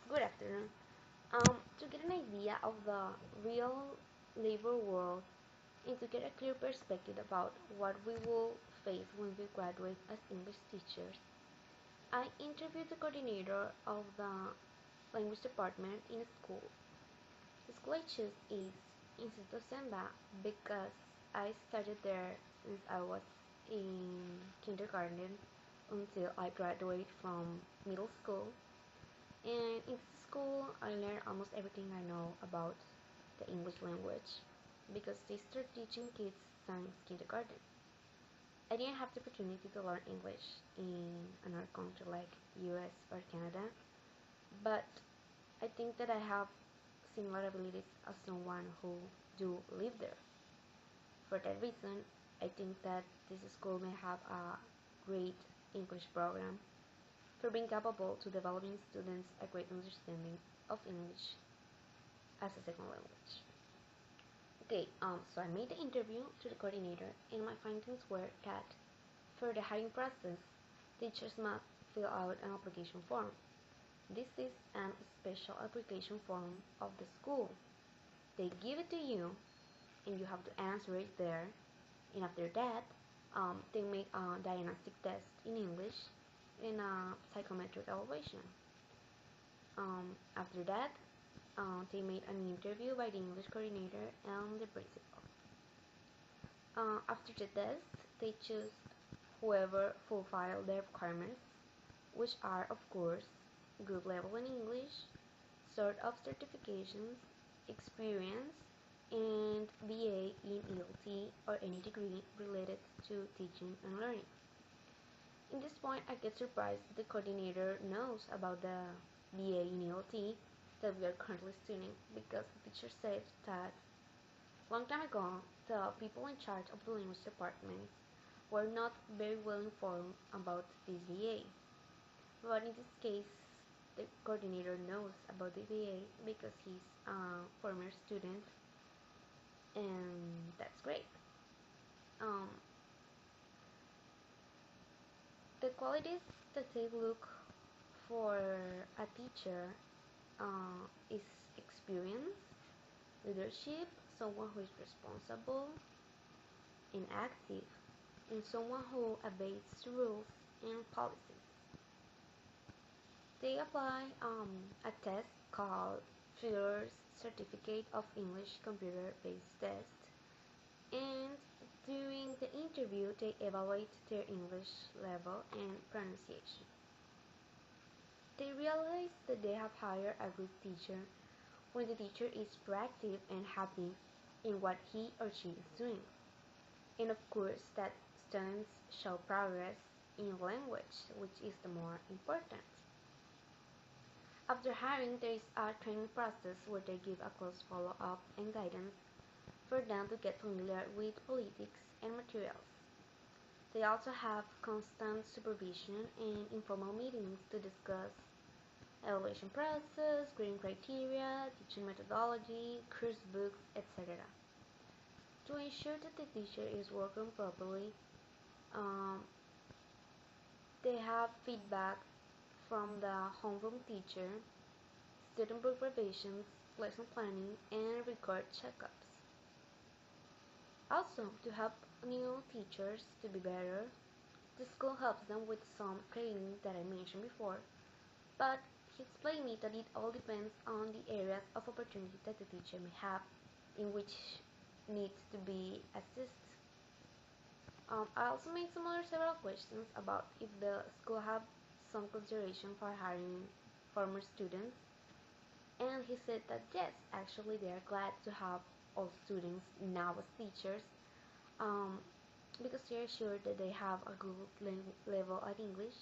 Good afternoon. To get an idea of the real labor world and to get a clear perspective about what we will face when we graduate as English teachers, I interviewed the coordinator of the language department in a school. The school I chose is Instituto Samba because I started there since I was in kindergarten until I graduated from middle school. And in school, I learned almost everything I know about the English language because they start teaching kids since kindergarten. I didn't have the opportunity to learn English in another country like US or Canada, but I think that I have similar abilities as someone who do live there. For that reason, I think that this school may have a great English program for being capable to developing students a great understanding of English as a second language. Okay, so I made the interview to the coordinator, and my findings were that for the hiring process, teachers must fill out an application form. This is a special application form of the school. They give it to you, and you have to answer it there. And after that, they make a diagnostic test in English and a psychometric evaluation. After that, they made an interview by the English coordinator and the principal. After the test, they choose whoever fulfill their requirements, which are, of course, good level in English, sort of certifications, experience, and BA in ELT or any degree related to teaching and learning. In this point, I get surprised the coordinator knows about the BA in ELT that we are currently studying because the teacher said that long time ago, the people in charge of the language department were not very well informed about this BA. But in this case, the coordinator knows about the BA because he's a former student, and that's great. Um, the qualities that they look for a teacher is experience, leadership, someone who is responsible and active, and someone who obeys rules and policies. They apply a test called Field's Certificate of English Computer-Based Test, and during the interview they evaluate their English level and pronunciation. They realize that they have hired a good teacher when the teacher is proactive and happy in what he or she is doing, and of course that students show progress in language, which is the more important. After hiring, there is a training process where they give a close follow-up and guidance for them to get familiar with politics and materials. They also have constant supervision and informal meetings to discuss evaluation process, grading criteria, teaching methodology, course books, etc. To ensure that the teacher is working properly, um, they have feedback from the homeroom teacher, student book revisions, lesson planning, and record checkups. Also, to help new teachers to be better, the school helps them with some training that I mentioned before, but he explained me that it all depends on the areas of opportunity that the teacher may have in which needs to be assessed. I also made some other several questions about if the school have some consideration for hiring former students, and he said that yes, actually they are glad to have all students now as teachers, um, because they are sure that they have a good level at English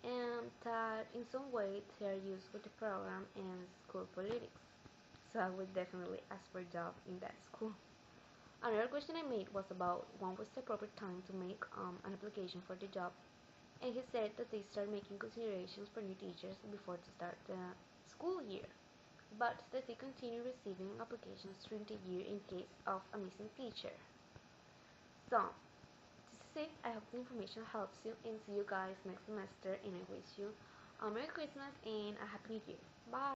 and that in some way they are used with the program and school politics. So I would definitely ask for a job in that school. Another question I made was about when was the proper time to make an application for the job, and he said that they start making considerations for new teachers before to start the school year, but that they continue receiving applications during the year in case of a missing teacher. So, this is it. I hope the information helps you and see you guys next semester, and I wish you a Merry Christmas and a Happy New Year. Bye!